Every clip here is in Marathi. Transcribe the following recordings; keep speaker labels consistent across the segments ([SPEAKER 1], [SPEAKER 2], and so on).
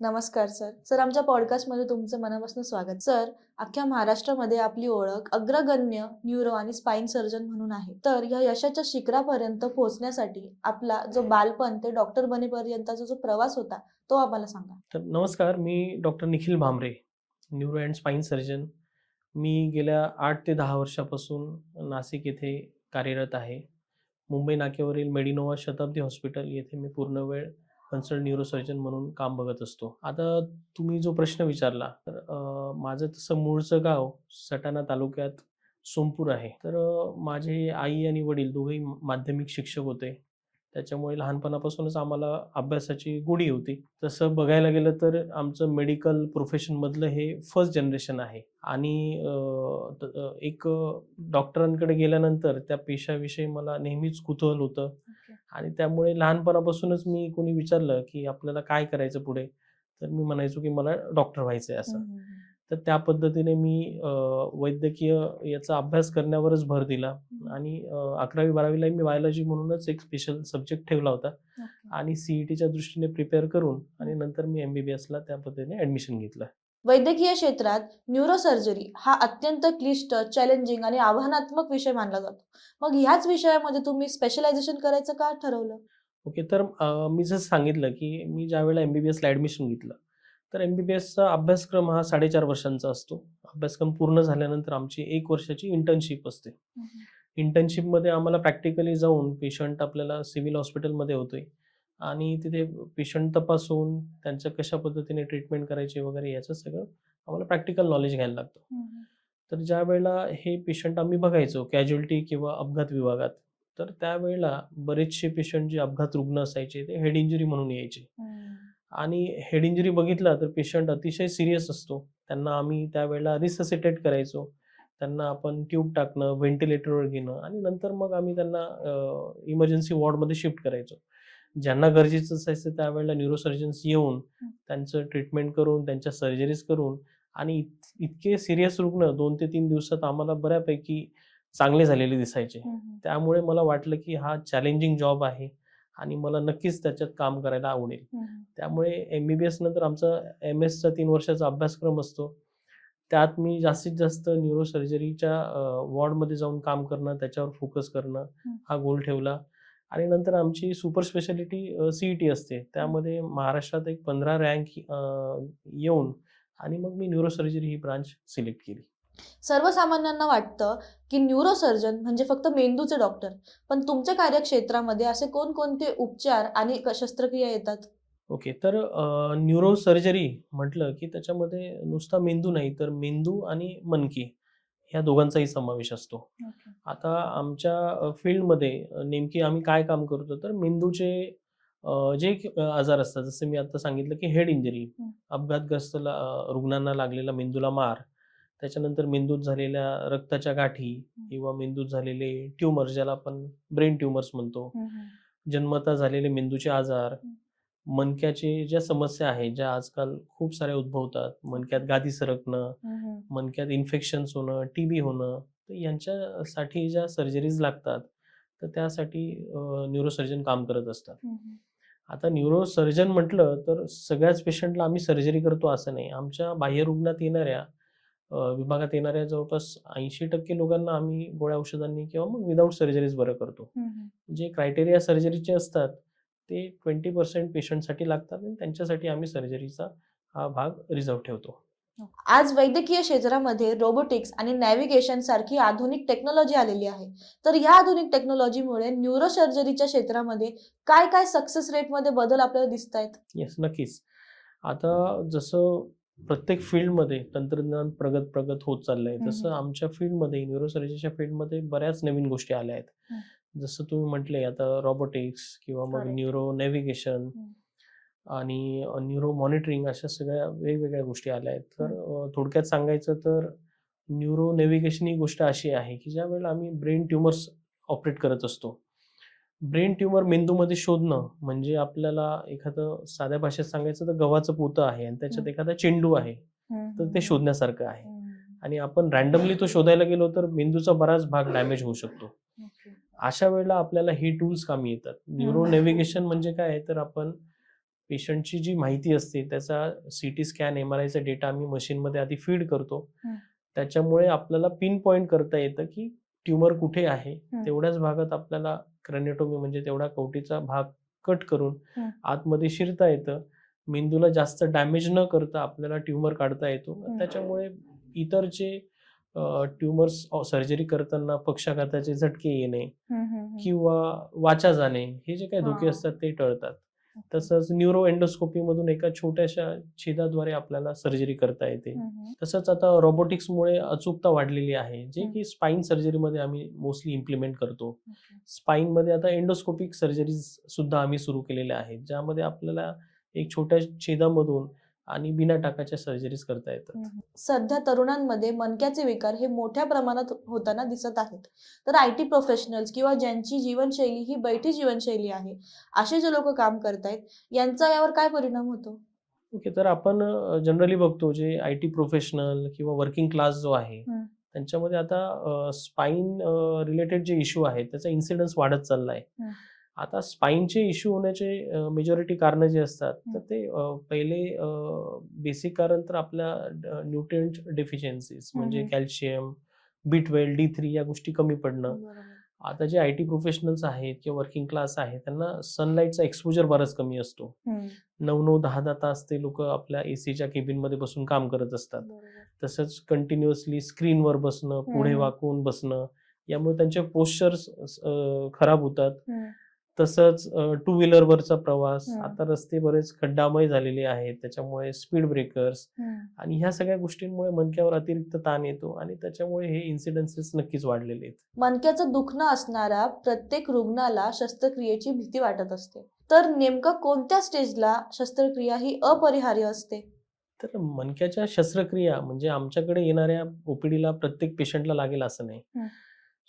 [SPEAKER 1] नमस्कार सर. सर आमच्या पॉडकास्टमध्ये तुमचं मनापासून स्वागत. सर, अख्ख्या महाराष्ट्रामध्ये आपली ओळख अग्रगण्य न्यूरो आणि स्पाइन सर्जन म्हणून आहे. तर या यशाच्या शिखरापर्यंत पोहोचण्यासाठी आपला जो बालपण ते डॉक्टर बनेपर्यंतचा जो प्रवास होता, तो आम्हाला सांगा?
[SPEAKER 2] तर नमस्कार, मी doctor Nikhil Bhamre, neuro and spine surgeon. मी गेल्या 8 ते 10 वर्षापासून नाशिक येथे कार्यरत आहे. मुंबई नाक्यावरील मेडिनोवा शताब्दी हॉस्पिटल येथे मी पूर्ण वेळ कन्सल्ट न्यूरोसर्जन म्हणून काम बघत असतो. आता तुम्ही जो प्रश्न विचारला, तर माझं तसं मूळचं गाव सटाणा तालुक्यात सोमपूर आहे. तर माझे आई आणि वडील दोघेही माध्यमिक शिक्षक होते. त्याच्यामुळे लहानपणापासूनच आम्हाला अभ्यासाची गोडी होती. तसं बघायला गेलं तर आमचं मेडिकल प्रोफेशनमधलं हे फर्स्ट जनरेशन आहे आणि एक डॉक्टरांकडे गेल्यानंतर त्या पेशाविषयी मला नेहमीच कुतूहल होतं आणि त्यामुळे लहानपणापासूनच मी कोणी विचारलं, की आपल्याला काय करायचं पुढे? तर मी म्हणायचो, की मला डॉक्टर व्हायचं आहे असं. तर त्या पद्धतीने मी वैद्यकीय याचा अभ्यास करण्यावरच भर दिला आणि 11वी-12वीला मी बायोलॉजी म्हणूनच एक स्पेशल सब्जेक्ट ठेवला होता आणि CETच्या दृष्टीने प्रिपेअर करून आणि नंतर मी MBBSला त्या पद्धतीने ॲडमिशन घेतलं.
[SPEAKER 1] वैद्यकीय क्षेत्रात न्यूरोसर्जरी हा अत्यंत क्लिष्ट, चॅलेंजिंग आणि आव्हानात्मक विषय मानला जातो. मग ह्याच विषयामध्ये तुम्ही स्पेशलायझेशन करायचं का ठरवलं?
[SPEAKER 2] ओके. तर मी जसं सांगितलं, की मी ज्यावेळेला MBBSला ॲडमिशन घेतलं, तर MBBSचा अभ्यासक्रम हा 4.5 वर्षांचा असतो. अभ्यासक्रम पूर्ण झाल्यानंतर आमची 1 वर्षाची इंटर्नशिप असते. इंटर्नशिपमध्ये आम्हाला प्रॅक्टिकली जाऊन पेशंट आपल्याला सिव्हिल हॉस्पिटलमध्ये होतोय आणि तिथे पेशंट तपासून त्यांचं कशा पद्धतीने ट्रीटमेंट करायची वगैरे याचं सगळं आम्हाला प्रॅक्टिकल नॉलेज घ्यायला लागतं. तर ज्यावेळेला हे पेशंट आम्ही बघायचो कॅज्युअल्टी किंवा अपघात विभागात, तर त्यावेळेला बरेचसे पेशंट जे अपघात रुग्ण असायचे ते हेड इंजुरी म्हणून यायचे आणि हेड इंजुरी बघितला तर पेशंट अतिशय सिरियस असतो. त्यांना आम्ही त्यावेळेला रिससिटेट करायचो. त्यांना आपण ट्यूब टाकणं, व्हेंटिलेटरवर घेणं आणि नंतर मग आम्ही त्यांना इमर्जन्सी वॉर्डमध्ये शिफ्ट करायचो. ज्यांना गरजेचं असायचं त्यावेळेला न्यूरोसर्जन्स येऊन त्यांचं ट्रीटमेंट करून, त्यांच्या सर्जरीज करून आणि इतके सीरियस रुग्ण 2 ते 3 दिवसात आम्हाला बऱ्यापैकी चांगले झालेले दिसायचे. त्यामुळे मला वाटलं, की हा चॅलेंजिंग जॉब आहे आणि मला नक्कीच त्याच्यात काम करायला आवडेल. त्यामुळे MBBS नंतर आमचा MS चा 3 वर्षाचा अभ्यासक्रम असतो. त्यात मी जास्तीत जास्त न्यूरोसर्जरीच्या वॉर्डमध्ये जाऊन काम करणं, त्याच्यावर फोकस करणं हा गोल ठेवला आणि नंतर आमची सुपर स्पेशालिटी CET असते. त्यामध्ये महाराष्ट्रात एक 15 रँक येऊन आणि मग मी न्यूरोसर्जरी ही ब्रांच सिलेक्ट केली.
[SPEAKER 1] सर्वसामान्यांना वाटतं की न्यूरोसर्जन म्हणजे फक्त मेंदूचे डॉक्टर. पण तुमच्या कार्यक्षेत्रामध्ये असे कोणकोणते उपचार आणि शस्त्रक्रिया येतात?
[SPEAKER 2] ओके. तर न्यूरोसर्जरी म्हटलं की त्याच्यामध्ये नुसता मेंदू नाही, तर मेंदू आणि मणके ह्या दोघांचाही समावेश असतो. आता आमच्या फील्डमध्ये नेमकी आम्ही काय काम करतो, तर मेंदूचे जे आजार असतात, जसं मी आता सांगितलं की हेड इंजरी, अपघातग्रस्त रुग्णांना लागलेला मेंदूला मार, त्याच्यानंतर मेंदूत झालेल्या रक्ताच्या गाठी किंवा मेंदूत झालेले ट्यूमर्स ज्याला आपण ब्रेन ट्यूमर्स म्हणतो, जन्मतः झालेले मेंदूचे आजार, मणक्याचे ज्या समस्या आहेत, ज्या आजकाल खूप साऱ्या उद्भवतात, मणक्यात गादी सरकणं, मणक्यात इन्फेक्शन्स होणं, TB होणं, तर यांच्यासाठी ज्या सर्जरीज लागतात, तर त्यासाठी न्यूरोसर्जन काम करत असतात. आता न्यूरोसर्जन म्हटलं तर सगळ्याच पेशंटला आम्ही सर्जरी करतो असं नाही. आमच्या बाह्यरुग्णात येणाऱ्या विभागात येणाऱ्या जवळपास 80% लोकांना आम्ही गोळ्या औषधांनी किंवा मग विदाऊट सर्जरीज बरं करतो. जे क्रायटेरिया सर्जरीचे असतात, ते 20% पेशंटसाठी लागतात आणि त्यांच्यासाठी आम्ही सर्जरीचा हा भाग रिझर्व्ह ठेवतो.
[SPEAKER 1] आज वैद्यकीय क्षेत्रामध्ये रोबोटिक्स आणि नॅव्हिगेशन सारखी आधुनिक टेक्नॉलॉजी आलेली आहे. तर या आधुनिक टेक्नॉलॉजीमुळे न्यूरोसर्जरीच्या क्षेत्रामध्ये काय-काय सक्सेस रेटमध्ये बदल आपल्याला दिसतायत?
[SPEAKER 2] येस, नक्कीच. आता जसं प्रत्येक फील्डमध्ये तंत्रज्ञान प्रगत होत चाललंय, तसं आमच्या फील्डमध्ये न्यूरोसर्जरीच्या फील्डमध्ये बऱ्याच नवीन गोष्टी आल्या आहेत. जसं तुम्ही म्हटले आता रोबोटिक्स किंवा मग न्यूरो नॅव्हिगेशन आणि न्यूरो मॉनिटरिंग अशा सगळ्या वेगवेगळ्या गोष्टी आल्या आहेत. तर थोडक्यात सांगायचं तर न्यूरो नॅव्हिगेशन ही गोष्ट अशी आहे, की ज्यावेळेला आम्ही ब्रेन ट्यूमर्स ऑपरेट करत असतो. ब्रेन ट्यूमर मेंदूमध्ये शोधणं म्हणजे आपल्याला एखादं साध्या भाषेत सांगायचं तर गव्हाचं पोतं आहे आणि त्याच्यात एखादा चेंडू आहे, तर ते शोधण्यासारखं आहे. आणि आपण रँडमली तो शोधायला गेलो तर मेंदूचा बराच भाग डॅमेज होऊ शकतो. अशा वेळेला आपल्याला ही टूल्स कामी येतात. न्यूरो नॅव्हिगेशन म्हणजे काय आहे, तर आपण पेशंटची जी माहिती असते त्याचा CT स्कॅन MRIचा डेटा आम्ही मशीनमध्ये आधी फीड करतो. त्याच्यामुळे आपल्याला पिन पॉइंट करता येतं की ट्यूमर कुठे आहे. तेवढ्याच भागात आपल्याला क्रॅनिओटोमी म्हणजे तेवढा कवटीचा भाग कट करून आतमध्ये शिरता येतं. मेंदूला जास्त डॅमेज न करता आपल्याला ट्यूमर काढता येतो. त्याच्यामुळे इतर जे ट्यूमर्स सर्जरी करताना पक्षाघाताचे झटके येणे किंवा वाचा जाणे हे जे काही धोके असतात ते टळतात. तसंच न्यूरो एंडोस्कोपीमधून एका छोट्याशा छेदाद्वारे आपल्याला सर्जरी करता येते. तसंच आता रोबोटिक्समुळे अचूकता वाढलेली आहे, जे की स्पाइन सर्जरीमध्ये आम्ही मोस्टली इम्प्लिमेंट करतो. स्पाइनमध्ये आता एंडोस्कोपिक सर्जरीज सुद्धा आम्ही सुरू केलेल्या आहेत, ज्यामध्ये आपल्याला एक छोट्या छेदामधून आणि बिना टाकाच्या सर्जरीज करता येतात.
[SPEAKER 1] सध्या तरुणांमध्ये मणक्याचे विकार हे मोठ्या प्रमाणात होताना दिसत आहेत. तर IT प्रोफेशनल्स किंवा ज्यांची जीवनशैली ही बैठी जीवनशैली आहे, असे जे लोक काम करतायत, यांचा यावर काय परिणाम होतो?
[SPEAKER 2] ओके, तर आपण जनरली बघतो जे IT प्रोफेशनल किंवा वर्किंग क्लास जो आहे, त्यांच्यामध्ये आता स्पाइन रिलेटेड जे इश्यू आहेत त्याचा इन्सिडन्स वाढत चाललाय. आता स्पाइनचे इश्यू होण्याचे मेजॉरिटी कारणं जे असतात तर ते पहिले बेसिक कारण तर आपल्या न्यूट्रिएंट डेफिशियन्सीज म्हणजे कॅल्शियम, B12, D3 या गोष्टी कमी पडणं. आता जे IT प्रोफेशनल्स आहेत किंवा वर्किंग क्लास आहे त्यांना सनलाईटचा एक्सपोजर बराच कमी असतो. 9-9, 10-10 तास ते लोक आपल्या ACच्या केबिनमध्ये बसून काम करत असतात. तसंच कंटिन्युअसली स्क्रीनवर बसणं, पुढे वाकून बसणं, यामुळे त्यांचे पोश्चर्स खराब होतात. तसंच टू व्हीलरवरचा प्रवास, आता रस्ते बरेच खड्डामय झालेले आहेत, त्याच्यामुळे स्पीड ब्रेकर्स आणि ह्या सगळ्या गोष्टींमुळे मणक्यावर अतिरिक्त ताण येतो आणि त्याच्यामुळे हे इन्सिडन्सेस नक्कीच वाढलेले आहेत.
[SPEAKER 1] मणक्याचं दुखणं असणाऱ्या प्रत्येक रुग्णाला शस्त्रक्रियेची भीती वाटत असते. तर नेमकं कोणत्या स्टेजला शस्त्रक्रिया ही अपरिहार्य असते?
[SPEAKER 2] तर मणक्याच्या शस्त्रक्रिया म्हणजे आमच्याकडे येणाऱ्या OPDला प्रत्येक पेशंटला लागेल असं नाही.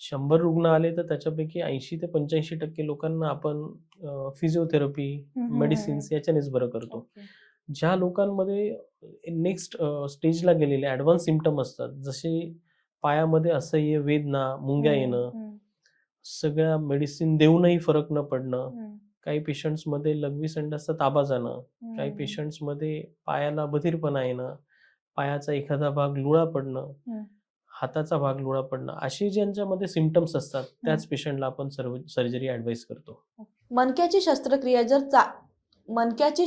[SPEAKER 2] 100 रुग्ण आले तर त्याच्यापैकी 80 ते 85% लोकांना आपण फिजिओथेरपी, मेडिसिन्स याच्यानेच बरं करतो. ज्या लोकांमध्ये नेक्स्ट स्टेजला गेलेले ॲडव्हान्स सिम्पटम असतात, जसे पायामध्ये असह्य वेदना, मुंग्या येणं, सगळ्या मेडिसिन देऊनही फरक न पडणं, काही पेशंट्समध्ये लघवी संडासचा ताबा जाणं, काही पेशंट्समध्ये पायाला बधीरपणा येणं, पायाचा एखादा भाग लुळा पडणं, हाताचा भाग लुळा पडणं, असे ज्यांच्यामध्ये सिम्पटम्स असतात त्याच पेशंटला आपण सर्जरी ॲडवाइस करतो.
[SPEAKER 1] मणक्याची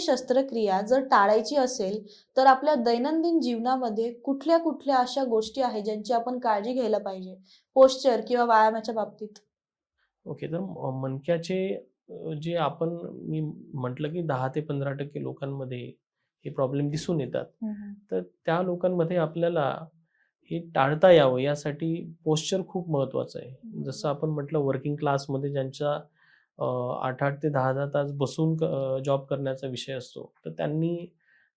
[SPEAKER 1] शस्त्रक्रिया जर टाळायची असेल तर आपल्या दैनंदिन जीवनामध्ये कुठल्या कुठल्या अशा गोष्टी आहेत ज्यांची आपण काळजी घ्यायला पाहिजे, पोश्चर किंवा व्यायामाच्या बाबतीत?
[SPEAKER 2] ओके, तर मणक्याचे जे मी म्हटलं की 10 ते 15% लोकांमध्ये हे प्रॉब्लेम दिसून येतात. तर त्या लोकांमध्ये आपल्याला हे टाळता यावं यासाठी पोश्चर खूप महत्वाचं आहे. जसं आपण म्हटलं वर्किंग क्लासमध्ये ज्यांच्या 8-8 ते 10-10 तास बसून जॉब करण्याचा विषय असतो, तर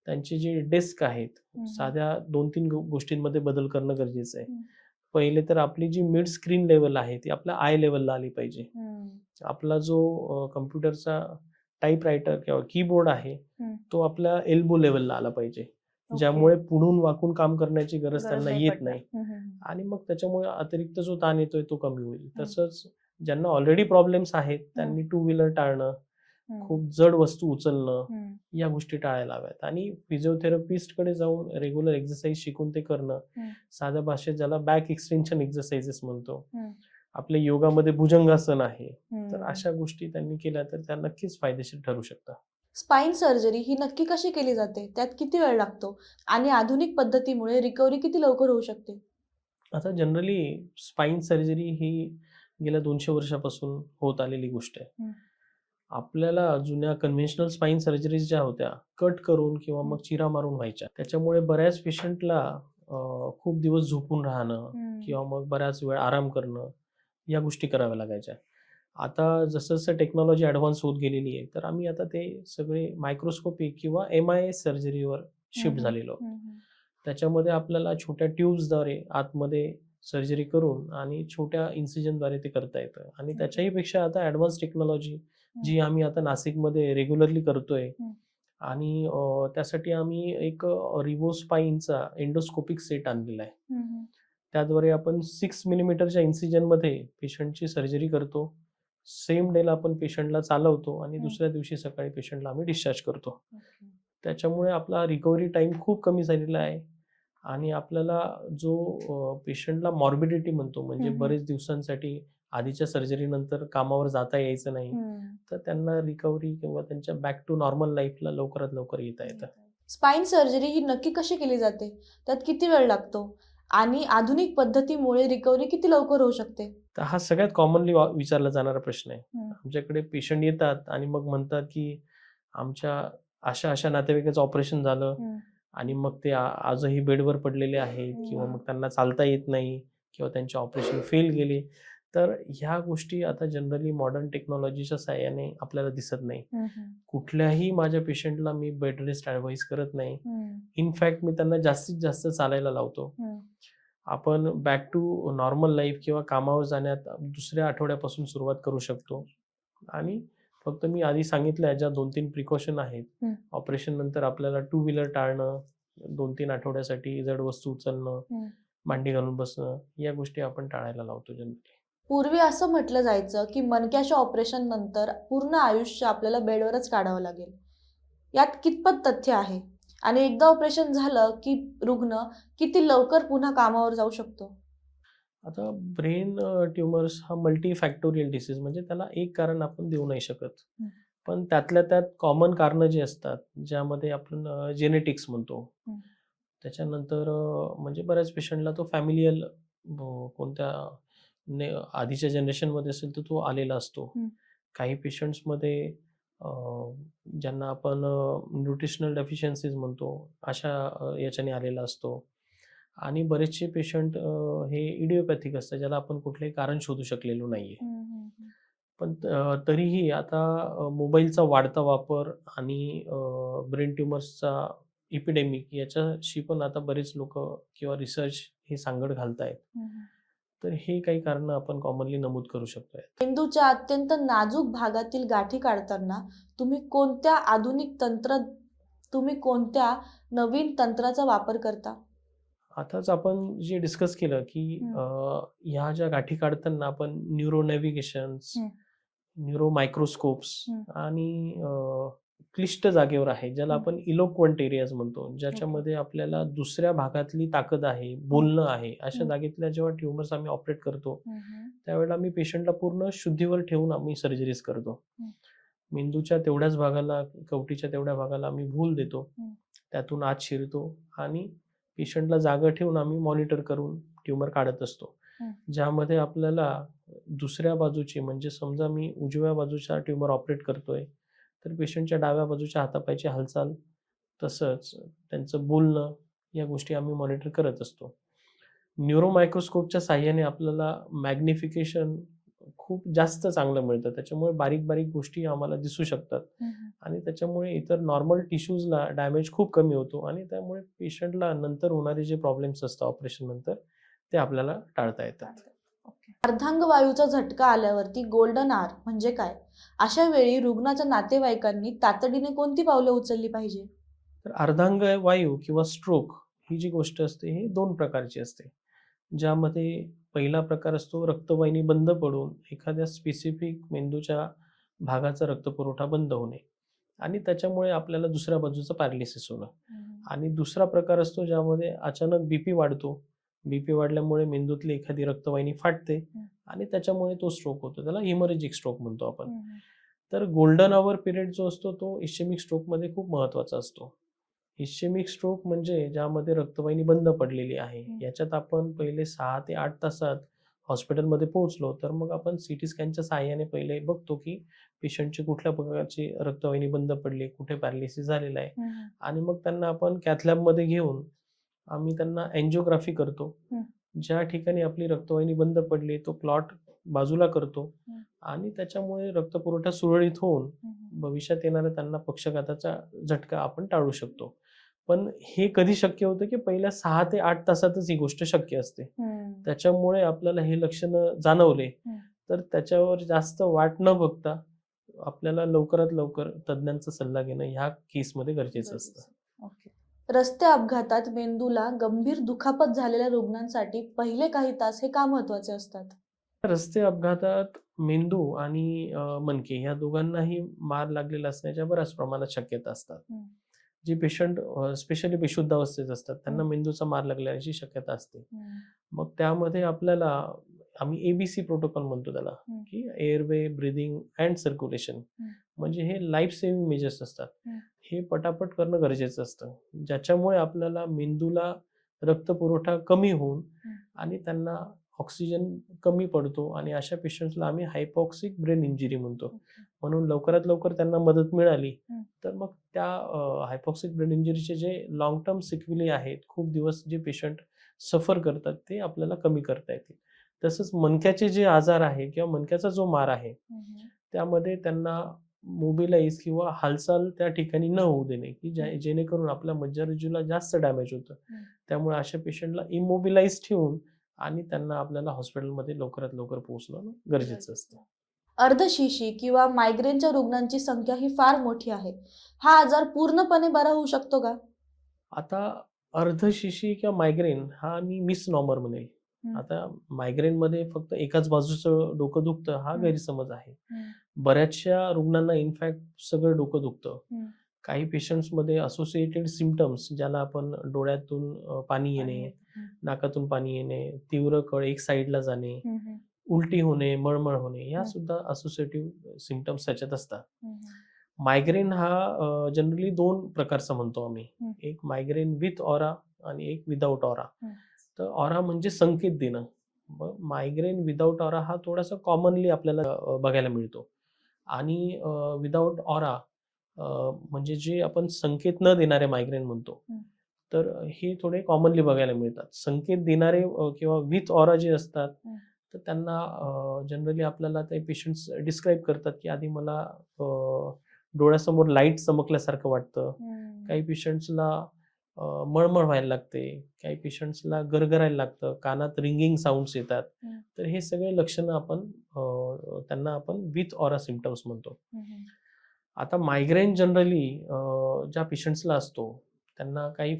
[SPEAKER 2] त्यांचे जे डेस्क आहेत, साध्या 2-3 गोष्टींमध्ये बदल करणं गरजेचं आहे. पहिले तर आपली जी मिड स्क्रीन लेवल आहे ती आपल्या आय लेवलला आली पाहिजे. आपला जो कम्प्युटरचा टाइपरायटर किंवा कीबोर्ड आहे तो आपल्या एल्बो लेवलला आला पाहिजे, ज्यामुळे पुढून वाकून काम करण्याची गरज त्यांना येत नाही आणि मग त्याच्यामुळे अतिरिक्त जो ताण येतोय तो कमी होईल. तसंच ज्यांना ऑलरेडी प्रॉब्लेम्स आहेत त्यांनी टू व्हीलर टाळणं, खूप जड वस्तू उचलणं, या गोष्टी टाळायला हव्यात आणि फिजिओथेरपिस्टकडे जाऊन रेग्युलर एक्सरसाइज शिकून ते करणं, साध्या भाषेत ज्याला बॅक एक्सटेन्शन एक्सरसाइजेस म्हणतो, आपल्या योगामध्ये भुजंगासन आहे, तर अशा गोष्टी त्यांनी केल्या तर त्या नक्कीच फायदेशीर ठरू शकतात.
[SPEAKER 1] स्पाइन सर्जरी ही नक्की कशी केली जाते, त्यात किती वेळ लागतो आणि आधुनिक पद्धतीमुळे रिकव्हरी किती लवकर होऊ शकते?
[SPEAKER 2] आता जनरली स्पाइन सर्जरी ही गेल्या 200 वर्षापासून होत आलेली गोष्ट आहे. आपल्याला जुन्या कन्व्हेन्शनल स्पाइन सर्जरीज ज्या होत्या कट करून किंवा मग चिरा मारून व्हायच्या, त्याच्यामुळे बऱ्याच पेशंटला खूप दिवस झोपून राहणं किंवा मग बऱ्याच वेळ आराम करणं या गोष्टी कराव्या लागायच्या. आता जसं जसं टेक्नॉलॉजी ॲडव्हान्स होत गेलेली आहे तर आम्ही आता ते सगळे मायक्रोस्कोपी किंवा MIS सर्जरीवर शिफ्ट झालेलो आहोत. त्याच्यामध्ये आपल्याला छोट्या ट्यूब्सद्वारे आतमध्ये सर्जरी करून आणि छोट्या इन्सिजनद्वारे ते करता येतं आणि त्याच्याही पेक्षा आता ॲडव्हान्स टेक्नॉलॉजी जी आम्ही आता नाशिकमध्ये रेग्युलरली करतोय आणि त्यासाठी आम्ही एक रिव्होस्पाइनचा एंडोस्कोपिक सेट आणलेला आहे. त्याद्वारे आपण 6 मिलीमीटरच्या इन्सिजनमध्ये पेशंटची सर्जरी करतो सेम डेला आपण पेशंटला चालवतो आणि
[SPEAKER 1] हम्म.
[SPEAKER 2] दुसऱ्या दिवशी सकाळी पेशंटला आम्ही डिस्चार्ज करतो. त्याच्यामुळे आपला रिकव्हरी टाईम खूप कमी झालेला आहे आणि आपल्याला जो पेशंटला मॉर्बिडिटी म्हणतो, म्हणजे
[SPEAKER 1] हम्म.
[SPEAKER 2] बरेच दिवसांसाठी आधीच्या सर्जरीनंतर कामावर जाता यायचं नाही, तर त्यांना रिकव्हरी किंवा त्यांच्या बॅक टू नॉर्मल लाईफला लवकरात लवकर येता येतं.
[SPEAKER 1] स्पाइन सर्जरी ही नक्की कशी केली जाते, त्यात किती वेळ लागतो आणि आधुनिक पद्धतीमुळे रिकव्हरी किती लवकर होऊ शकते?
[SPEAKER 2] तर हा सगळ्यात कॉमनली विचारला जाणारा प्रश्न आहे. आमच्याकडे पेशंट येतात आणि मग म्हणतात की आमच्या अशा अशा नातेवाईकाचं ऑपरेशन झालं आणि मग ते आजही बेडवर पडलेले आहेत किंवा मग त्यांना चालता येत नाही किंवा त्यांचे ऑपरेशन फेल गेले. तर ह्या गोष्टी आता जनरली मॉडर्न टेक्नॉलॉजीच्या साहाय्याने आपल्याला दिसत नाही. कुठल्याही माझ्या पेशंटला मी बेड रेस्ट ॲडवाइस करत नाही. इनफॅक्ट मी त्यांना जास्तीत जास्त चालायला लावतो. आपण बॅक टू नॉर्मल लाईफ किंवा कामावर जाण्यात दुसऱ्या आठवड्यापासून सुरुवात करू शकतो आणि फक्त मी आधी सांगितलं ज्या 2-3 प्रिकॉशन आहेत, ऑपरेशन नंतर आपल्याला टू व्हीलर टाळणं, 2-3 आठवड्यासाठी जड वस्तू उचलणं, मांडी घालून बसणं, या गोष्टी आपण टाळायला लावतो जनरली.
[SPEAKER 1] पूर्वी असं म्हटलं जायचं की मणक्याच्या ऑपरेशन नंतर पूर्ण आयुष्य आपल्याला बेडवरच काढावं लागेल. यात कितपत तथ्य आहे आणि एकदा ऑपरेशन झालं की रुग्ण किती लवकर पुन्हा कामावर जाऊ शकतो?
[SPEAKER 2] आता ब्रेन ट्युमर्स हा मल्टी फॅक्टोरियल डिसीज, म्हणजे त्याला एक कारण आपण देऊ नाही शकत. पण त्यातल्या त्यात कॉमन कारणं जी असतात, ज्यामध्ये आपण जेनेटिक्स म्हणतो. त्याच्यानंतर म्हणजे बऱ्याच पेशंटला तो फॅमिलियल कोणत्या आधीच्या जनरेशनमध्ये असेल तर तो आलेला असतो. काही पेशंट्समध्ये ज्यांना आपण न्यूट्रिशनल डेफिशियन्सीज म्हणतो, अशा याच्याने आलेला असतो. आणि बरेचसे पेशंट हे इडिओपॅथिक असतात, ज्याला आपण कुठलंही कारण शोधू शकलेलो नाहीये. पण तरीही आता मोबाईलचा वाढता वापर आणि ब्रेन ट्युमर्सचा इपिडेमिक याच्याशी पण आता बरेच लोक किंवा रिसर्च हे सांगड घालतायत. तर हे काही कारणं आपण कॉमनली नमूद करू शकतो.
[SPEAKER 1] मेंदूच्या अत्यंत नाजूक भागातील गाठी काढताना तुम्ही कोणत्या नवीन तंत्राचा वापर करता?
[SPEAKER 2] आताच आपण जे डिस्कस केलं की ह्या ज्या गाठी काढताना आपण न्यूरो नॅव्हिगेशन्स, न्यूरो मायक्रोस्कोप्स आणि क्लिष्ट जागेवर आहे, ज्याला आपण इलोक्वंट एरियाज म्हणतो, ज्याच्यामध्ये आपल्याला दुसऱ्या भागातली ताकद आहे, बोलणं आहे, अशा जागेतल्या जेव्हा ट्युमर्स आम्ही ऑपरेट करतो त्यावेळेला आम्ही पेशंटला पूर्ण शुद्धीवर ठेवून आम्ही सर्जरीज करतो. मेंदूच्या तेवढ्याच भागाला, कवटीच्या तेवढ्या भागाला आम्ही भूल देतो, त्यातून आत शिरतो आणि पेशंटला जागा ठेवून आम्ही मॉनिटर करून ट्युमर काढत असतो. ज्यामध्ये आपल्याला दुसऱ्या बाजूची, म्हणजे समजा मी उजव्या बाजूचा ट्युमर ऑपरेट करतोय तर पेशंटच्या डाव्या बाजूच्या हातापायची हालचाल, तसंच त्यांचं बोलणं, या गोष्टी आम्ही मॉनिटर करत असतो. न्यूरो मायक्रोस्कोपच्या साहाय्याने आपल्याला मॅग्निफिकेशन खूप जास्त चांगलं मिळतं, त्याच्यामुळे बारीक बारीक गोष्टी आम्हाला दिसू शकतात आणि त्याच्यामुळे इतर नॉर्मल टिश्यूजला डॅमेज खूप कमी होतो आणि त्यामुळे पेशंटला नंतर होणारे जे प्रॉब्लेम्स असतात ऑपरेशन नंतर ते आपल्याला टाळता येतात.
[SPEAKER 1] अर्धांगवायूचा झटका आल्यावरती गोल्डन आवर म्हणजे काय? अशा वेळी रुग्णाच्या नातेवाईकांनी तातडीने कोणती पावले उचलली पाहिजे?
[SPEAKER 2] तर अर्धांगवायू किंवा स्ट्रोक ही जी गोष्ट असते ही 2 प्रकारची असते, ज्यामध्ये पहिला प्रकार असतो रक्तवाहिनी बंद पडून एखाद्या स्पेसिफिक मेंदूच्या भागाचा रक्तपुरवठा बंद होणे आणि त्याच्यामुळे आपल्याला दुसऱ्या बाजूचं पॅरालिसिस होणं. आणि दुसरा प्रकार असतो ज्यामध्ये अचानक बीपी वाढतो, बीपी वाढल्यामुळे मेंदूतली एखादी रक्तवाहिनी फाटते आणि त्याच्यामुळे तो स्ट्रोक होतो, त्याला हिमोरेजिक स्ट्रोक म्हणतो आपण. तर गोल्डन आवर पिरियड जो असतो तो इश्चेमिक स्ट्रोकमध्ये खूप महत्त्वाचा असतो. इश्चेमिक स्ट्रोक म्हणजे ज्यामध्ये रक्तवाहिनी बंद पडलेली आहे, याच्यात आपण पहिले 6 ते 8 तासात हॉस्पिटलमध्ये पोहोचलो तर मग आपण सीटी स्कॅनच्या साहाय्याने पहिले बघतो की पेशंटची कुठल्या प्रकारची रक्तवाहिनी बंद पडली, कुठे पॅरालिसिस झालेला आहे आणि मग त्यांना आपण कॅथ लॅबमध्ये घेऊन आम्ही त्यांना एन्जिओग्राफी करतो. ज्या ठिकाणी आपली रक्तवाहिनी बंद पडली तो क्लॉट बाजूला करतो आणि त्याच्यामुळे रक्तपुरवठा सुरळीत होऊन भविष्यात येणाऱ्या त्यांना पक्षाघाताचा झटका आपण टाळू शकतो. पण हे कधी शक्य होतं की पहिल्या 6 ते 8 तासातच ही गोष्ट शक्य असते. त्याच्यामुळे आपल्याला हे लक्षणं जाणवले तर त्याच्यावर जास्त वाट न बघता आपल्याला लवकरात लवकर तज्ञांचा सल्ला घेणं ह्या केसमध्ये गरजेचं असतं.
[SPEAKER 1] रस्ते अपघातात मेंदूला गंभीर दुखापत झालेल्या रुग्णांसाठी पहिले काही तास हे का महत्त्वाचे असतात?
[SPEAKER 2] रस्ते अपघातात मेंदू आणि मणके ह्या दोघांनाही मार लागलेला असण्याच्या बऱ्याच प्रमाणात शक्यता असतात.
[SPEAKER 1] हं.
[SPEAKER 2] जे पेशंट स्पेशली बेशुद्ध अवस्थेत असतात त्यांना
[SPEAKER 1] हं.
[SPEAKER 2] मेंदूचा मार लागण्याची शक्यता असते.
[SPEAKER 1] हं.
[SPEAKER 2] मग त्यामध्ये आपल्याला आम्ही एबीसी प्रोटोकॉल म्हणतो त्याला,
[SPEAKER 1] हं.
[SPEAKER 2] की एअरवे, ब्रीथिंग अँड सर्क्युलेशन.
[SPEAKER 1] हं.
[SPEAKER 2] म्हणजे हे लाईफ सेव्हिंग मेजर्स असतात.
[SPEAKER 1] हं.
[SPEAKER 2] हे पटापट करणं गरजेचं असतं. ज्याच्यामुळे आपल्याला मेंदूला रक्तपुरवठा कमी होऊन
[SPEAKER 1] हं.
[SPEAKER 2] आणि त्यांना ऑक्सिजन कमी पडतो आणि अशा पेशंट्सला आम्ही हायपॉक्सिक ब्रेन इंजुरी म्हणतो.
[SPEAKER 1] ओके.
[SPEAKER 2] म्हणून लवकरात लवकर त्यांना मदत मिळाली
[SPEAKER 1] हं.
[SPEAKER 2] तर मग त्या हायपॉक्सिक ब्रेन इंजुरीचे जे लाँग टर्म सिक्वेली आहेत, खूप दिवस जे पेशंट सफर करतात ते आपल्याला कमी करता येतील. तसंच मणक्याचे जे आजार आहे किंवा मणक्याचा जो मार आहे,
[SPEAKER 1] हं. हं.
[SPEAKER 2] त्यामध्ये त्यांना मोबिलाइज किंवा हालचाल त्या ठिकाणी न होऊ देणे, की जेणेकरून आपल्या मज्जारज्जूला जास्त डॅमेज होतं.
[SPEAKER 1] हं.
[SPEAKER 2] त्यामुळे अशा पेशंटला इमोबिलाइज ठेवून आणि त्यांना आपल्याला हॉस्पिटलमध्ये लवकरात लवकर पोहोचणं गरजेचं असतं.
[SPEAKER 1] अर्धशिशी किंवा मायग्रेनच्या रुग्णांची संख्या ही फार मोठी आहे. हा आजार पूर्णपणे बरा होऊ शकतो का?
[SPEAKER 2] आता अर्धशिशी किंवा मायग्रेन हा मी मिसनॉमर म्हणेल.
[SPEAKER 1] हं.
[SPEAKER 2] आता मायग्रेनमध्ये फक्त एकाच बाजूचं डोकं दुखतं हा
[SPEAKER 1] हं.
[SPEAKER 2] गैरसमज आहे.
[SPEAKER 1] हं.
[SPEAKER 2] बऱ्याचशा रुग्णांना इनफॅक्ट सगळं डोकं दुखतं.
[SPEAKER 1] हं.
[SPEAKER 2] काही पेशंट्समध्ये असोसिएटेड सिम्प्टम्स ज्याला आपण डोळ्यातून पाणी येणे,
[SPEAKER 1] हं.
[SPEAKER 2] नाकातून पाणी येणे, तीव्र कळ एक साईडला जाणे,
[SPEAKER 1] हं. हं.
[SPEAKER 2] उलटी होणे, मळमळ होणे ह्या
[SPEAKER 1] हं.
[SPEAKER 2] सुद्धा असोसिएटिव्ह सिम्प्टम्स त्याच्यात असतात.
[SPEAKER 1] हं.
[SPEAKER 2] मायग्रेन हा जनरली 2 प्रकारचा म्हणतो आम्ही.
[SPEAKER 1] हं.
[SPEAKER 2] एक मायग्रेन विथ ऑरा आणि एक विदाऊट ऑरा.
[SPEAKER 1] हं.
[SPEAKER 2] तर ऑरा म्हणजे संकेत देणं. मग मायग्रेन विदाऊट ऑरा हा थोडासा कॉमनली आपल्याला बघायला मिळतो. आणि विदाऊट ऑरा म्हणजे जे आपण संकेत न देणारे मायग्रेन म्हणतो.
[SPEAKER 1] हं.
[SPEAKER 2] तर हे थोडे कॉमनली बघायला मिळतात. संकेत देणारे किंवा विथ ऑरा जे असतात,
[SPEAKER 1] हं.
[SPEAKER 2] तर त्यांना जनरली आपल्याला ते पेशंट्स डिस्क्राईब करतात, की आधी मला डोळ्यासमोर लाईट चमकल्यासारखं वाटतं.
[SPEAKER 1] हं.
[SPEAKER 2] काही पेशंट्सला मळमळ व्हायला लागते. काही पेशंट्सला गरगरायला लागतं. कानात रिंगिंग साउंड्स येतात.
[SPEAKER 1] हं.
[SPEAKER 2] तर हे सगळे लक्षणं आपण त्यांना आपण विथ ऑरा सिम्प्टम्स म्हणतो.
[SPEAKER 1] हं. हं.
[SPEAKER 2] आता मायग्रेन जनरली ज्या पेशंट्सला असतो, त्यांना काही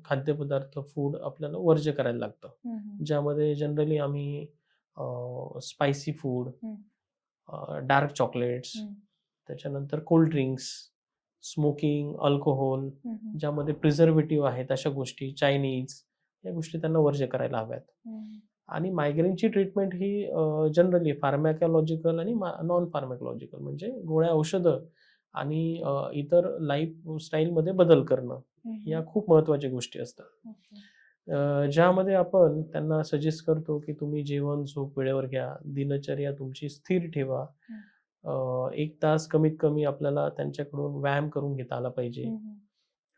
[SPEAKER 2] खाद्यपदार्थ, फूड आपल्याला वर्ज्य करायला लागतं.
[SPEAKER 1] हं. हं.
[SPEAKER 2] ज्यामध्ये जनरली आम्ही स्पायसी फूड,
[SPEAKER 1] हं.
[SPEAKER 2] डार्क चॉकलेट्स,
[SPEAKER 1] हं.
[SPEAKER 2] त्याच्यानंतर कोल्ड ड्रिंक्स, स्मोकिंग, अल्कोहोल,
[SPEAKER 1] हं. हं.
[SPEAKER 2] ज्यामध्ये प्रिझर्व्हेटिव्ह आहेत अशा गोष्टी, चायनीज या गोष्टी त्यांना वर्ज्य करायला हव्यात.
[SPEAKER 1] हं.
[SPEAKER 2] आणि मायग्रेनची ट्रीटमेंट ही जनरली फार्मॅकॉलॉजिकल आणि नॉन फार्मॅकॉलॉजिकल म्हणजे गोळ्या, औषधं आणि इतर लाईफस्टाईलमध्ये बदल करणं
[SPEAKER 1] हं.
[SPEAKER 2] या खूप महत्त्वाच्या गोष्टी असतात.
[SPEAKER 1] ओके.
[SPEAKER 2] ज्यामध्ये आपण त्यांना सजेस्ट करतो, की तुम्ही जेवण, झोप वेळेवर घ्या, दिनचर्या तुमची स्थिर ठेवा.
[SPEAKER 1] हं.
[SPEAKER 2] 1 तास कमीत कमी आपल्याला त्यांच्याकडून व्यायाम करून घेता आला पाहिजे.
[SPEAKER 1] हं. हं.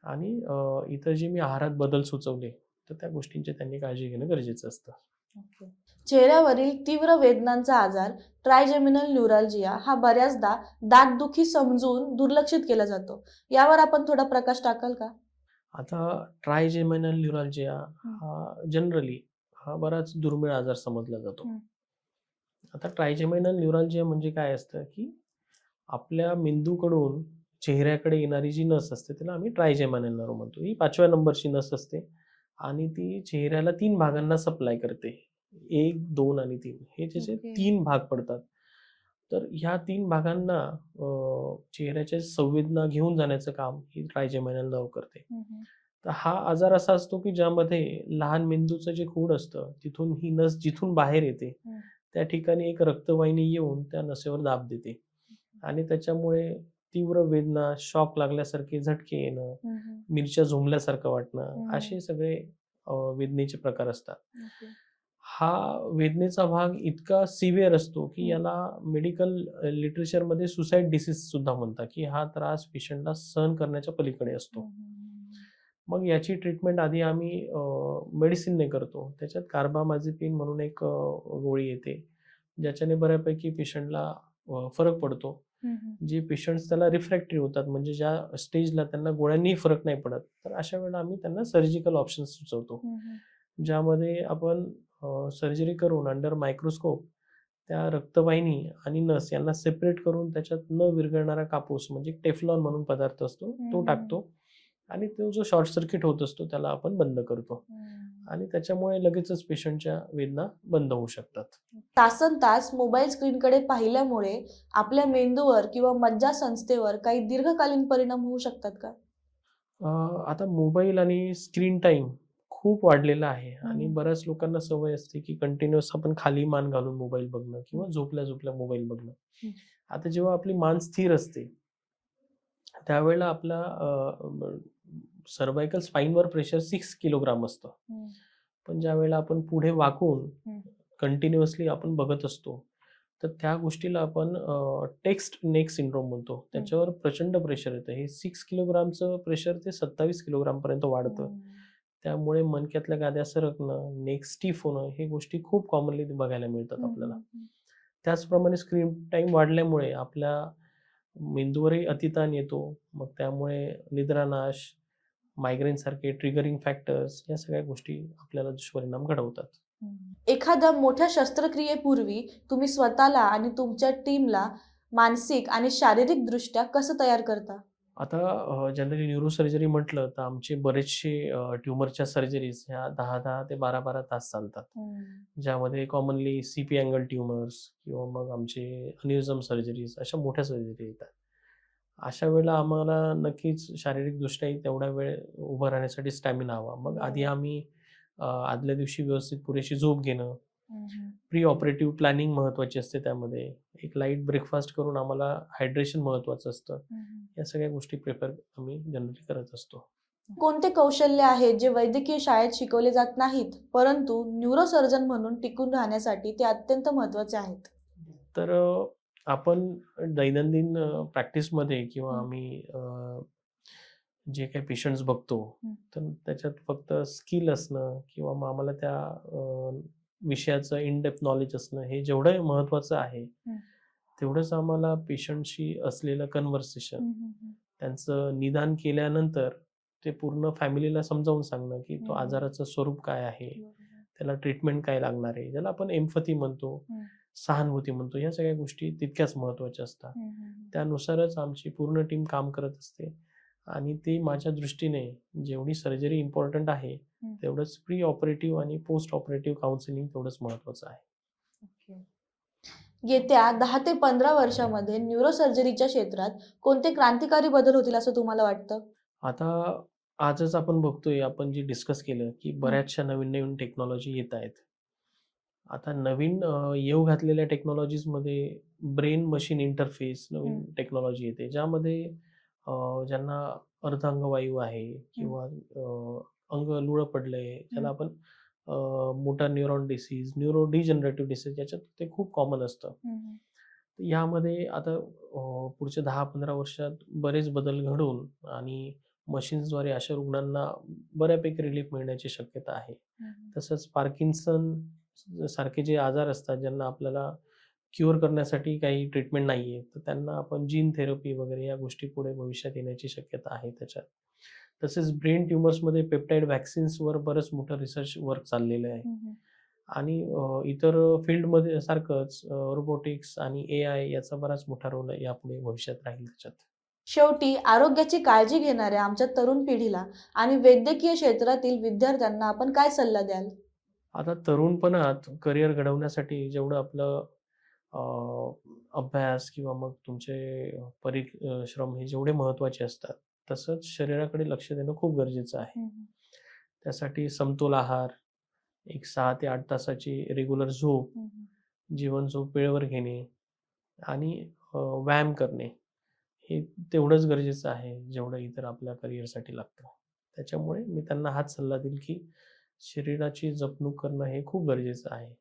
[SPEAKER 2] आणि इतर जे मी आहारात बदल सुचवले, तर त्या गोष्टींची त्यांनी काळजी घेणं गरजेचं असतं.
[SPEAKER 1] ओके. चेहऱ्यावरील तीव्र वेदनांचा आजार ट्रायजेमिनल न्यूरॅल्जिया हा बऱ्याचदा दातदुखी समजून दुर्लक्षित केला जातो. यावर आपण थोडा प्रकाश टाकाल का?
[SPEAKER 2] आता ट्रायजेमिनल न्यूरॅल्जिया
[SPEAKER 1] हं.
[SPEAKER 2] हा जनरली बराच दुर्मिळ आजार समजला जातो.
[SPEAKER 1] हं.
[SPEAKER 2] आता ट्रायजेमिनल न्यूरॅल्जिया म्हणजे काय असतं, की आपल्या मेंदूकडून चेहऱ्याकडे येणारी जी नस असते त्याला आम्ही ट्रायजेमिनल नर्व म्हणतो. ही 5व्या नंबरची नस असते आणि ती चेहऱ्याला 3 भागांना सप्लाय करते. 1, 2 आणि 3 हे त्याचे
[SPEAKER 1] ओके.
[SPEAKER 2] 3 भाग पडतात. तर ह्या 3 भागांना चेहऱ्याच्या संवेदना घेऊन जाण्याचं काम ही ट्रायजेमिनल नर्व करते.
[SPEAKER 1] हं. हं.
[SPEAKER 2] तर हा आजार असा असतो, की ज्यामध्ये लहान मेंदूचं जे खूड असतं, तिथून ही नस जिथून बाहेर येते,
[SPEAKER 1] हं.
[SPEAKER 2] त्या ठिकाणी एक रक्तवाहिनी येऊन त्या नसेवर दाब देते आणि त्याच्यामुळे तीव्र वेदना, शॉक लागल्यासारखे झटके येणं,
[SPEAKER 1] हं. हं.
[SPEAKER 2] मिरच्या झोंबल्यासारखं वाटणं,
[SPEAKER 1] हं.
[SPEAKER 2] असे सगळे वेदनेचे प्रकार असतात.
[SPEAKER 1] ओके.
[SPEAKER 2] हा वेदनेचा भाग इतका सिव्हिअर असतो, की
[SPEAKER 1] हं.
[SPEAKER 2] याला मेडिकल लिटरेचरमध्ये सुसाईड डिसीज सुद्धा म्हणतात, की हा त्रास पेशंटला सहन करण्याच्या पलीकडे असतो.
[SPEAKER 1] हं. हं.
[SPEAKER 2] मग याची ट्रीटमेंट आधी आम्ही मेडिसिनने करतो. त्याच्यात कार्बामाझेपिन म्हणून एक गोळी येते, ज्याच्याने बऱ्यापैकी पेशंटला फरक पडतो.
[SPEAKER 1] हं. हं.
[SPEAKER 2] जे पेशंट्स त्याला रिफ्रॅक्टरी होतात, म्हणजे ज्या स्टेजला त्यांना गोळ्यांनीही फरक नाही पडत, तर अशा वेळेला आम्ही त्यांना सर्जिकल ऑप्शन्स सुचवतो.
[SPEAKER 1] हं. हं.
[SPEAKER 2] ज्यामध्ये आपण सर्जरी करून अंडर मायक्रोस्कोप त्या रक्तवाहिनी आणि नस यांना सेपरेट करून त्याच्यात न विरघळणारा कापूस म्हणजे टेफ्लॉन म्हणून पदार्थ असतो, तो
[SPEAKER 1] हं. हं.
[SPEAKER 2] टाकतो आणि तो जो शॉर्ट सर्किट होत असतो त्याला आपण बंद करतो आणि त्याच्यामुळे लगेचच पेशंटच्या वेदना बंद होऊ शकतात.
[SPEAKER 1] तासनतास मोबाईल स्क्रीनकडे पाहिल्यामुळे आपल्या मेंदूवर किंवा मज्जासंस्थेवर काही दीर्घकालीन परिणाम होऊ शकतात का?
[SPEAKER 2] आता मोबाईल आणि स्क्रीन टाईम खूप वाढलेला आहे आणि
[SPEAKER 1] हम्म.
[SPEAKER 2] बऱ्याच लोकांना सवय असते की कंटिन्युअस आपण खाली मान घालून मोबाईल बघणं किंवा झोपल्या झोपल्या मोबाईल बघणं.
[SPEAKER 1] हम्म.
[SPEAKER 2] आता जेव्हा आपली मान स्थिर असते त्यावेळेला आपला सर्वायकल स्पाईनवर प्रेशर 6 किलोग्राम असतं. पण ज्यावेळेला आपण पुढे वाकून कंटिन्युअसली आपण बघत असतो तर त्या गोष्टीला आपण टेक्स्ट नेक सिंड्रोम म्हणतो. त्याच्यावर प्रचंड प्रेशर येतं. हे 6 किलोग्रामचं प्रेशर ते 27 किलोग्रामपर्यंत वाढतं. त्यामुळे मणक्यातल्या गाद्या सरकणं, नेक स्टिफ होणं हे गोष्टी खूप कॉमनली बघायला मिळतात आपल्याला. त्याचप्रमाणे स्क्रीन टाईम वाढल्यामुळे आपल्या मेंदूवरही अतिताण येतो. मग त्यामुळे निद्रानाश, मायग्रेन सारखे ट्रिगरिंग फॅक्टर्स या सगळ्या गोष्टी आपल्याला दुष्परिणाम घडवतात.
[SPEAKER 1] एखाद्या मोठ्या शस्त्रक्रियेपूर्वी तुम्ही स्वतःला आणि तुमच्या टीमला मानसिक आणि शारीरिक दृष्ट्या कसं तयार करता?
[SPEAKER 2] आता जनरली न्यूरोसर्जरी म्हटलं तर आमचे बरेचसे ट्युमरच्या सर्जरीज ह्या 10-10 ते 12-12 तास चालतात. ज्यामध्ये कॉमनली सीपी अँगल ट्युमर्स किंवा मग आमचे अन्युरिझम सर्जरीज अशा मोठ्या सर्जरी येतात. अशा वेळेला आम्हाला नक्कीच शारीरिकदृष्ट्याही तेवढा वेळ उभं राहण्यासाठी स्टॅमिना हवा. मग आधी आम्ही आदल्या दिवशी व्यवस्थित पुरेशी झोप घेणं, प्री ऑपरेटिव्ह प्लॅनिंग महत्त्वाची असते त्यामध्ये. एक लाईट ब्रेकफास्ट करून आम्हाला हायड्रेशन महत्त्वाचं असतं. या सगळ्या गोष्टी प्रिफर आम्ही जनरली करत असतो.
[SPEAKER 1] कोणते कौशल्य आहेत जे वैद्यकीय शाळेत शिकवले जात नाहीत, परंतु न्यूरोसर्जन म्हणून टिकून राहण्यासाठी ते अत्यंत महत्त्वाचे आहेत?
[SPEAKER 2] तर आपण दैनंदिन प्रॅक्टिसमध्ये किंवा
[SPEAKER 1] हं.
[SPEAKER 2] आम्ही जे काही पेशंट्स बघतो,
[SPEAKER 1] हं.
[SPEAKER 2] तर त्याच्यात फक्त स्किल असणं किंवा मग आम्हाला त्या विषयाचं इन डेप्थ नॉलेज असणं हे जेवढं महत्त्वाचं आहे, तेवढंच आम्हाला पेशंटशी असलेलं कन्व्हर्सेशन, त्यांचं निदान केल्यानंतर ते पूर्ण फॅमिलीला समजावून सांगणं, की तो आजाराचं स्वरूप काय आहे, त्याला ट्रीटमेंट काय लागणार आहे, ज्याला आपण एम्पॅथी म्हणतो, सहानुभूती म्हणतो, ह्या सगळ्या गोष्टी तितक्याच महत्त्वाच्या असतात. त्यानुसारच आमची पूर्ण टीम काम करत असते आणि ती माझ्या दृष्टीने जेवढी सर्जरी इम्पॉर्टंट आहे, तेवढंच प्री ऑपरेटिव्ह आणि पोस्ट ऑपरेटिव्ह काउन्सिलिंग तेवढंच महत्त्वाचं आहे.
[SPEAKER 1] येत्या 10 ते 15 वर्षामध्ये न्यूरोसर्जरीच्या क्षेत्रात कोणते क्रांतिकारी बदल होतील असं तुम्हाला वाटतं?
[SPEAKER 2] आता आजच आपण बघतोय, आपण जे डिस्कस केलं, की बऱ्याचशा नवीन-नवीन टेक्नॉलॉजी येत आहेत. आता नवीन येऊ घातलेल्या टेक्नॉलॉजीजमध्ये ब्रेन मशीन इंटरफेस नवीन टेक्नॉलॉजी येते, ज्यामध्ये ज्यांना अर्धांगवायू आहे किंवा अंग लुळं पडलंय, ज्याला आपण motor neuron disease, neuro degenerative disease याच्यात ते खूप कॉमन असतं. यामध्ये आता पुढच्या 10-15 वर्षात बरेच बदल घडून आणि मशीन्सद्वारे अशा रुग्णांना बऱ्यापैकी रिलीफ मिळण्याची शक्यता आहे. तसंच पार्किन्सन सारखे जे आजार असतात, ज्यांना आपल्याला क्युअर करण्यासाठी काही ट्रीटमेंट नाहीये, तर त्यांना आपण जीन थेरपी वगैरे या गोष्टी पुढे भविष्यात येण्याची शक्यता आहे त्याच्यात. तसेच ब्रेन ट्युमर्समध्ये पेप्टाइड व्हॅक्सिन्सवर बरंच मोठं रिसर्च वर्क चाललेलं आहे. आणि इतर फील्डमध्ये सारखंच रोबोटिक्स आणि एआय याचा बराच मोठा रोल यापुढे भविष्यात राहील त्याच्यात.
[SPEAKER 1] शेवटी आरोग्याची काळजी घेणाऱ्या आमच्या तरुण पिढीला आणि वैद्यकीय क्षेत्रातील विद्यार्थ्यांना आपण काय सल्ला द्याल?
[SPEAKER 2] आता तरुणपणात करिअर घडवण्यासाठी जेवढं आपलं अभ्यास किंवा मग तुमचे परिश्रम हे जेवढे महत्त्वाचे असतात, तसंच शरीराकडे लक्ष देणं खूप गरजेचं आहे. त्यासाठी समतोल आहार, एक 6 ते 8 तासाची रेग्युलर झोप, जीवन झोप वेळेवर घेणे आणि व्यायाम करणे हे तेवढंच गरजेचं आहे, जेवढं इतर आपल्या करिअरसाठी लागतं. त्याच्यामुळे मी त्यांना हाच सल्ला देईल, की शरीराची जपणूक करणं हे खूप गरजेचं आहे.